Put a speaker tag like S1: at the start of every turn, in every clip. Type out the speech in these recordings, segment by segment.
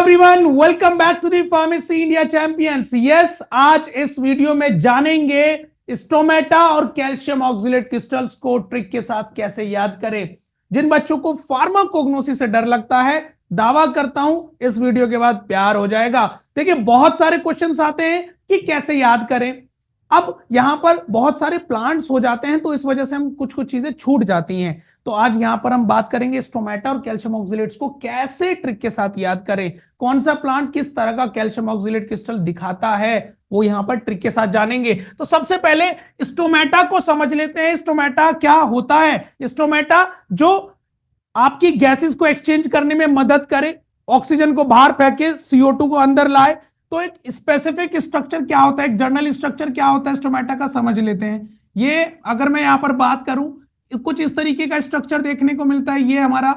S1: Everyone, welcome back to the pharmacy India champions. Yes, आज इस video में जानेंगे स्टोमेटा और कैल्शियम ऑक्सलेट क्रिस्टल्स को ट्रिक के साथ कैसे याद करें। जिन बच्चों को फार्माकोग्नोसिस से डर लगता है, दावा करता हूं इस वीडियो के बाद प्यार हो जाएगा। देखिए, बहुत सारे क्वेश्चंस आते हैं कि कैसे याद करें। अब यहां पर बहुत सारे प्लांट्स हो जाते हैं तो इस वजह से हम कुछ कुछ चीजें छूट जाती हैं। तो आज यहां पर हम बात करेंगे स्टोमेटा और कैल्शियम ऑक्सलेट्स को कैसे ट्रिक के साथ याद करें। कौन सा प्लांट किस तरह का कैल्शियम ऑक्सलेट क्रिस्टल दिखाता है, वो यहां पर ट्रिक के साथ जानेंगे। तो सबसे पहले स्टोमेटा को समझ लेते हैं। स्टोमेटा क्या होता है? स्टोमेटा जो आपकी गैसेस को एक्सचेंज करने में मदद करे, ऑक्सीजन को बाहर फेंके, CO2 को अंदर लाए। तो एक स्पेसिफिक स्ट्रक्चर क्या होता है, एक जर्नल स्ट्रक्चर क्या होता है स्टोमेटा का, समझ लेते हैं। ये अगर मैं यहां पर बात करूं, कुछ इस तरीके का स्ट्रक्चर देखने को मिलता है। ये हमारा,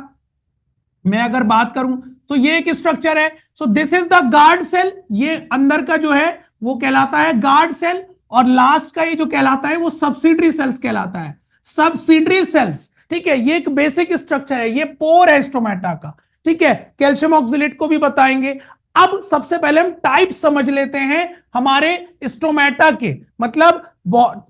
S1: मैं अगर बात करूं तो ये एक स्ट्रक्चर है। So this is the guard cell. ये अंदर का जो है वो कहलाता है गार्ड सेल, और लास्ट का ये जो कहलाता है वो सब्सिडरी सेल्स कहलाता है। सब्सिडरी सेल्स, ठीक है। ये एक बेसिक स्ट्रक्चर है, ये पोर है स्टोमेटा का, ठीक है। कैल्शियम ऑक्सलेट को भी बताएंगे। अब सबसे पहले हम टाइप समझ लेते हैं हमारे स्टोमेटा के। मतलब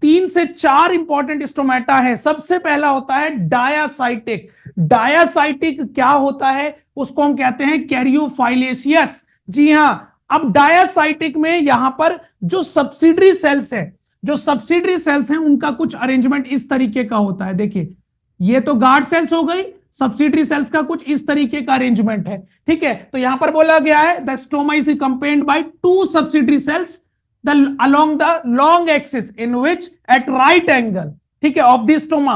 S1: 3 से 4 इंपॉर्टेंट स्टोमेटा है। सबसे पहला होता है डायासाइटिक। डायासाइटिक क्या होता है? उसको हम कहते हैं कैरियोफाइलेशियस। जी हां। अब डायासाइटिक में यहां पर जो सब्सिडरी सेल्स हैं उनका कुछ अरेंजमेंट इस तरीके का होता है। देखिए, ये तो गार्ड सेल्स हो गई, सब्सिडरी सेल्स का कुछ इस तरीके का अरेंजमेंट है, ठीक है। तो यहां पर बोला गया है the stoma is accompanied by 2 subsidiary cells along the long axis in which at right angle, ठीक है, ऑफ द स्टोमा।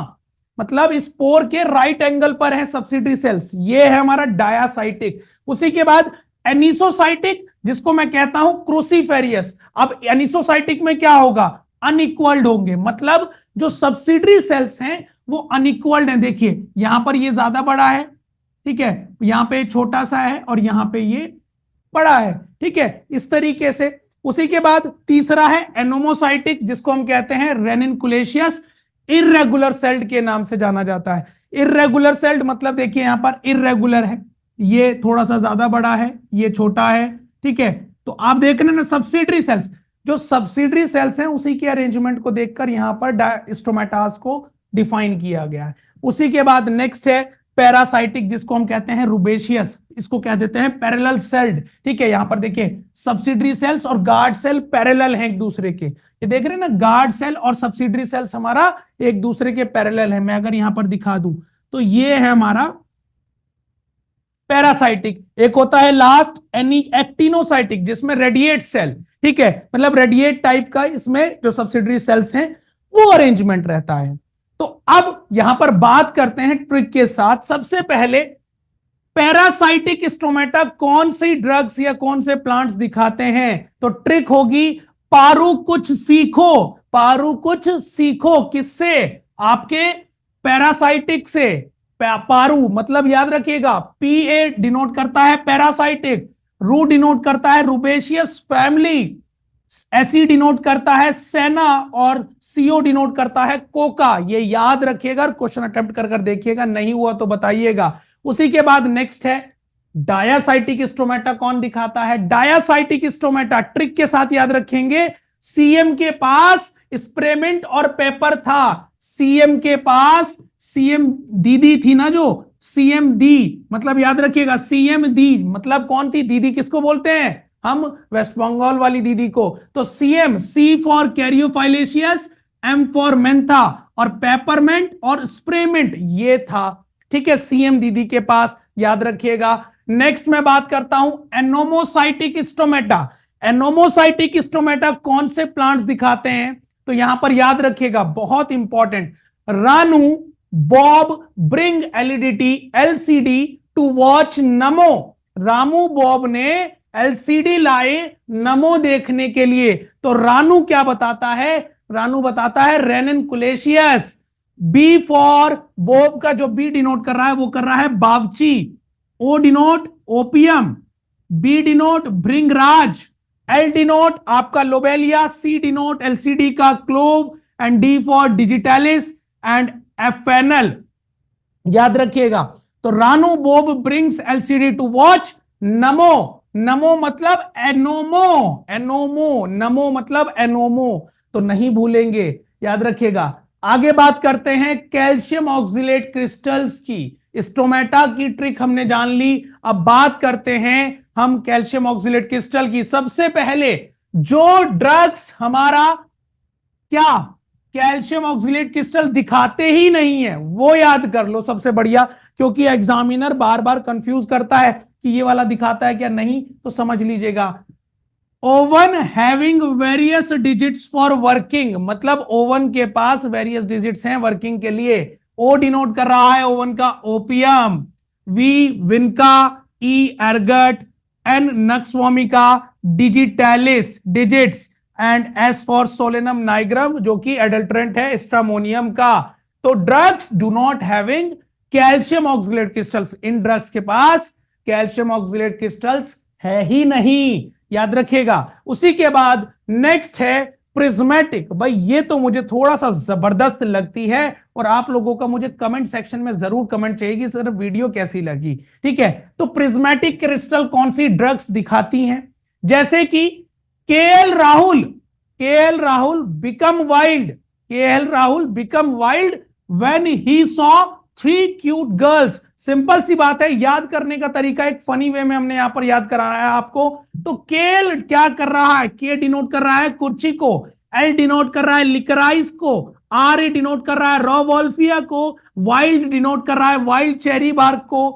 S1: मतलब इस पोर के राइट एंगल पर है सब्सिडरी सेल्स। ये है हमारा डायासाइटिक। उसी के बाद एनिसोसाइटिक, जिसको मैं कहता हूं क्रूसीफेरियस। अब एनिसोसाइटिक में क्या होगा? अनइक्वल्ड होंगे। मतलब जो सब्सिडरी सेल्स हैं वो अनइक्वल्ड हैं। देखिए, यहां पर ये ज्यादा बड़ा है, ठीक है, यहां पे छोटा सा है और यहां पे ये बड़ा है, ठीक है, इस तरीके से। उसी के बाद तीसरा है एनोमोसाइटिक, जिसको हम कहते हैं रेनिनकुलेशियस। इर्रेगुलर सेल्ड के नाम से जाना जाता है। इर्रेगुलर सेल्ड मतलब देखिए यहां पर इर्रेगुलर है, ये थोड़ा सा ज्यादा बड़ा है, ये छोटा है, ठीक है। तो आप देख रहे हैं ना, सब्सिडरी सेल्स, जो सब्सिडरी सेल्स हैं उसी के अरेंजमेंट को देखकर यहां पर स्टोमेटास को डिफाइन किया गया है। उसी के बाद नेक्स्ट है पैरासाइटिक, जिसको हम कहते हैं रुबेशियस। इसको कह देते हैं पैरेलल सेल्ड, ठीक है। यहां पर देखिए सब्सिडरी सेल्स और गार्ड सेल पैरेलल हैं एक दूसरे के। ये देख रहे हैं ना, गार्ड सेल और सब्सिडरी सेल्स हमारा एक दूसरे के पैरेलल है। मैं अगर यहां पर दिखा दूं तो ये है हमारा पैरासाइटिक। एक होता है लास्ट एक्टिनोसाइटिक, जिसमें रेडिएट सेल, ठीक है, मतलब रेडिएट टाइप का इसमें जो सब्सिडरी सेल्स हैं वो अरेंजमेंट रहता है। तो अब यहां पर बात करते हैं ट्रिक के साथ। सबसे पहले पैरासाइटिक स्टोमेटा कौन सी ड्रग्स या कौन से प्लांट्स दिखाते हैं? तो ट्रिक होगी पारू कुछ सीखो। पारू कुछ सीखो किससे? आपके पैरासाइटिक से। पारू मतलब याद रखिएगा, PA डिनोट करता है पैरासाइटिक, रू डिनोट करता है रुबेशियस फैमिली, एसी डिनोट करता है सेना, और CO डिनोट करता है कोका। ये याद रखिएगा, क्वेश्चन अटेम्प्ट कर देखिएगा, नहीं हुआ तो बताइएगा। उसी के बाद नेक्स्ट है डायासाइटिक स्टोमेटा कौन दिखाता है? डायासाइटिक स्टोमेटा ट्रिक के साथ याद रखेंगे, CM के पास स्प्रेमेंट और पेपर था। CM के पास, CM दीदी थी ना, जो CM दी, मतलब याद रखिएगा CM दी मतलब कौन थी? दीदी किसको बोलते हैं हम? वेस्ट बंगाल वाली दीदी को। तो CM, C for caryophyllaceous, M for mentha, और पेपरमेंट और स्प्रेमेंट ये था, ठीक है, CM दीदी के पास, याद रखिएगा। नेक्स्ट मैं बात करता हूं एनोमोसाइटिक स्टोमेटा। एनोमोसाइटिक स्टोमेटा कौन से प्लांट्स दिखाते हैं? तो यहां पर याद रखिएगा, बहुत important, Ranu Bob bring LCD to watch Namo. Ramu Bob ने LCD लाए नमो देखने के लिए। तो रानू क्या बताता है? रानू बताता है रेनिनकुलेशियस। बी फॉर बोब का जो बी डिनोट कर रहा है वो कर रहा है बावची। O denote opium, B denote bhringraj, L denote आपका लोबेलिया, C डिनोट LCD का clove, and D for digitalis and a fennel. याद रखिएगा। तो Ranu Bob brings LCD to watch Namo. Namo मतलब एनोमो, एनोमो, नमो मतलब एनोमो, तो नहीं भूलेंगे, याद रखिएगा। आगे बात करते हैं कैल्शियम ऑक्सिलेट क्रिस्टल्स की। स्टोमेटा की ट्रिक हमने जान ली, अब बात करते हैं हम कैल्शियम ऑक्सिलेट क्रिस्टल की। सबसे पहले जो ड्रग्स हमारा क्या कैल्शियम ऑक्सिलेट क्रिस्टल दिखाते ही नहीं है वो याद कर लो, सबसे बढ़िया, क्योंकि एग्जामिनर बार बार कंफ्यूज करता है कि ये वाला दिखाता है क्या, नहीं तो समझ लीजिएगा। Oven having various digits for working, मतलब ओवन के पास वेरियस डिजिट्स हैं वर्किंग के लिए। ओ डिनोट कर रहा है ओवन का opium, V vinca, E ergot, N nux vomica, digitalis digits, and S for solanum nigrum जो कि एडल्ट्रेंट है स्ट्रामोनियम का। तो drugs do not having calcium oxalate crystals, इन ड्रग्स के पास कैल्शियम ऑक्सिलेट क्रिस्टल्स है ही नहीं, याद रखिएगा। उसी के बाद नेक्स्ट है प्रिज्मेटिक। भाई ये तो मुझे थोड़ा सा जबरदस्त लगती है और आप लोगों का मुझे कमेंट सेक्शन में जरूर कमेंट चाहिए कि सर वीडियो कैसी लगी, ठीक है। तो प्रिज्मेटिक क्रिस्टल कौन सी ड्रग्स दिखाती हैं, जैसे कि KL Rahul, KL Rahul become wild, KL Rahul become wild when he saw 3 cute girls. Simple सी बात है, याद करने का तरीका एक फनी वे में हमने यहां पर याद कराया है आपको। तो केल क्या कर रहा है, के डिनोट कर रहा है कुर्ची को, एल डिनोट कर रहा है लिकराइस को, आर ए डिनोट कर रहा है रॉ वॉल्फिया को, वाइल्ड डिनोट कर रहा है वाइल्ड चेरी बार्क को,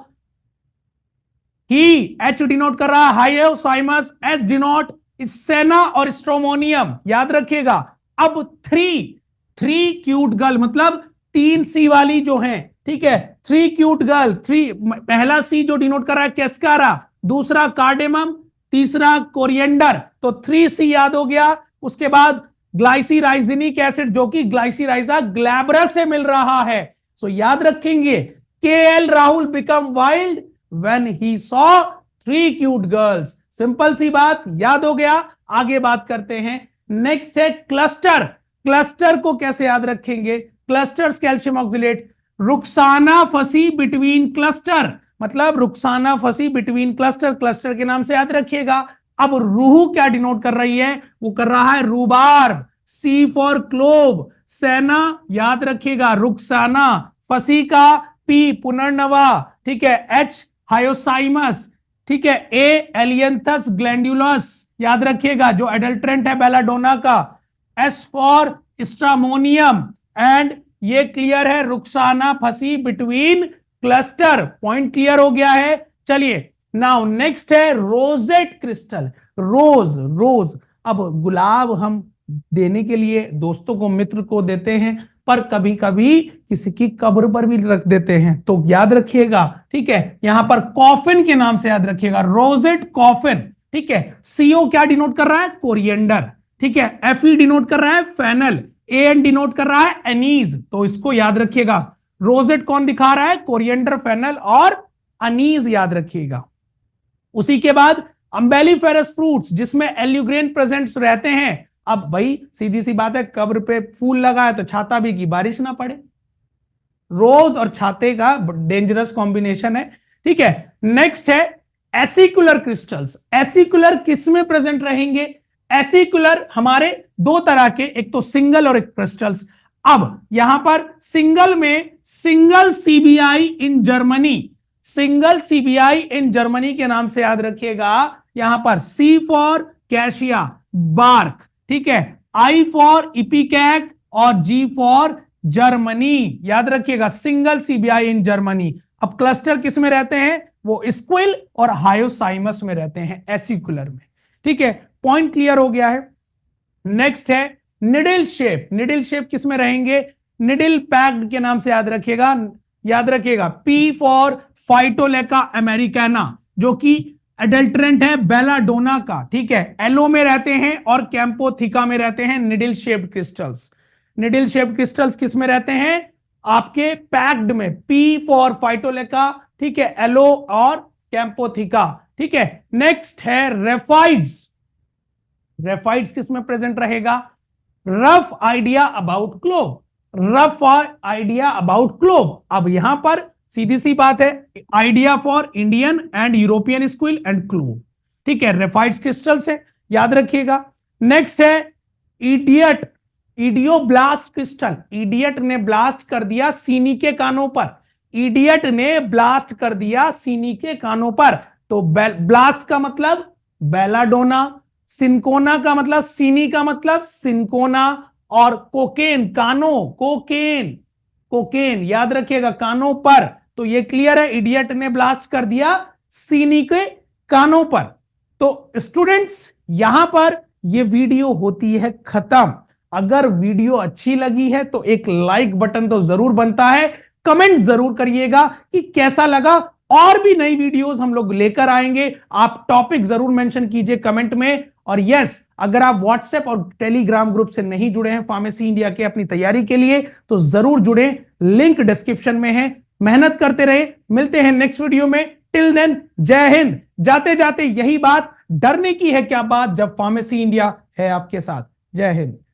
S1: ही एच डिनोट कर रहा है हाइयोसाइमस, एस डिनोट सेना और स्ट्रोमोनियम, याद रखिएगा। अब थ्री क्यूट गर्ल मतलब 3 सी वाली जो है, ठीक है, 3 क्यूट गर्ल, पहला सी जो डिनोट कर रहा है कैस्कारा, दूसरा कार्डेमम, तीसरा कोरिएंडर, तो 3 सी याद हो गया। उसके बाद ग्लाइसीराइजिनिक एसिड जो कि ग्लाइसीराइजा ग्लैब्रस से मिल रहा है, सो याद रखेंगे K L Rahul become wild when he saw 3 cute girls. Simple सी बात, याद हो गया। आगे बात करते हैं, नेक्स्ट है क्लस्टर। क्लस्टर को कैसे याद रखेंगे, क्लस्टर्स कैल्शियम ऑक्सिलेट, रुखसाना फंसी बिटवीन क्लस्टर, मतलब रुखसाना फंसी बिटवीन क्लस्टर, क्लस्टर के नाम से याद रखिएगा। अब रूह क्या डिनोट कर रही है, वो कर रहा है रूबार्ब, सी फॉर क्लोव, सेना याद रखिएगा, रुखसाना, फंसी का पी पुनर्नवा, ठीक है, एच हायोसाइमस, ठीक है, ए एलियंथस ग्लैंडुलस याद रखिएगा जो एडल्ट्रेंट है बेलाडोना का, एस फॉर स्ट्रामोनियम, एंड ये क्लियर है रुखसाना फंसी बिटवीन क्लस्टर, पॉइंट क्लियर हो गया है। चलिए नाउ नेक्स्ट है रोजेट क्रिस्टल, रोज, रोज। अब गुलाब हम देने के लिए दोस्तों को, मित्र को देते हैं, पर कभी कभी किसी की कब्र पर भी रख देते हैं, तो याद रखिएगा, ठीक है। यहां पर कॉफिन के नाम से याद रखिएगा, रोजेट कॉफिन, ठीक है। सीओ क्या डिनोट कर रहा है, कोरिएंडर, ठीक है। एफई डिनोट कर रहा है फेनल, एन डिनोट कर रहा है एनीज, तो इसको याद रखिएगा। रोजेट कौन दिखा रहा है, कोरिएंडर, फेनल और अनीज, याद रखिएगा। उसी के बाद अम्बेलिफेरस फ्रूट्स जिसमें एल्यूग्रेन प्रेजेंट्स रहते हैं। अब भाई सीधी सी बात है, कब्र पे फूल लगा है तो छाता भी की बारिश ना पड़े, रोज और छाते का डेंजरस कॉम्बिनेशन है, ठीक है। नेक्स्ट है एसिकुलर क्रिस्टल्स। एसिकुलर किसमें प्रेजेंट रहेंगे, एसिकुलर हमारे 2 तरह के, एक तो सिंगल और एक क्रिस्टल्स। अब यहां पर सिंगल में single CBI in Germany, single CBI in Germany के नाम से याद रखिएगा। यहां पर सी फॉर कैशिया बार्क, ठीक है, आई फॉर इपिकैक और जी फॉर जर्मनी, याद रखिएगा, सिंगल सीबीआई इन जर्मनी। अब क्लस्टर किस में रहते हैं, वो स्क्विल और हायोसाइमस में रहते हैं, एसिकुलर में, ठीक है। पॉइंट क्लियर हो गया है। नेक्स्ट है निडल शेप। निडल शेप किस में रहेंगे, निडल पैक्ड के नाम से याद रखिएगा, याद रखिएगा, पी फॉर फाइटोलेका अमेरिकाना जो कि एडल्ट्रेंट है बेलाडोना का, ठीक है। एलो में रहते हैं और कैंपोथिका में रहते हैं needle shaped crystals. Needle shaped crystals किस में रहते हैं, आपके पैक्ड में, पी फॉर फाइटोलेका, ठीक है, एलो और कैंपोथिका, ठीक है। नेक्स्ट है रेफाइड्स। रेफाइड्स किस में प्रेजेंट रहेगा, rough idea about clove, rough idea about clove. अब यहां पर सीधी सी बात है, idea for Indian and European squill and clove, ठीक है, रेफाइड्स क्रिस्टल से, याद रखिएगा। नेक्स्ट है इडियट, इडियोब्लास्ट क्रिस्टल। इडियट ने ब्लास्ट कर दिया सीनी के कानों पर, इडियट ने ब्लास्ट कर दिया सीनी के कानों पर। तो ब्लास्ट का मतलब बेलाडोना, सिंकोना का मतलब सीनी का मतलब सिंकोना, और कोकेन कानों, कोकेन, कोकेन याद रखिएगा कानों पर। तो ये क्लियर है, इडियट ने ब्लास्ट कर दिया सीनी के कानों पर। तो स्टूडेंट्स यहां पर ये वीडियो होती है खत्म। अगर वीडियो अच्छी लगी है तो एक लाइक बटन तो जरूर बनता है, कमेंट जरूर करिएगा कि कैसा लगा। और भी नई वीडियोस हम लोग लेकर आएंगे, आप टॉपिक जरूर मेंशन कीजिए कमेंट में। और यस, अगर आप व्हाट्सएप और टेलीग्राम ग्रुप से नहीं जुड़े हैं फार्मेसी इंडिया के अपनी तैयारी के लिए, तो जरूर जुड़े, लिंक डिस्क्रिप्शन में है। मेहनत करते रहे, मिलते हैं नेक्स्ट वीडियो में। टिल देन जय हिंद। जाते जाते यही बात, डरने की है क्या बात जब फार्मेसी इंडिया है आपके साथ। जय हिंद।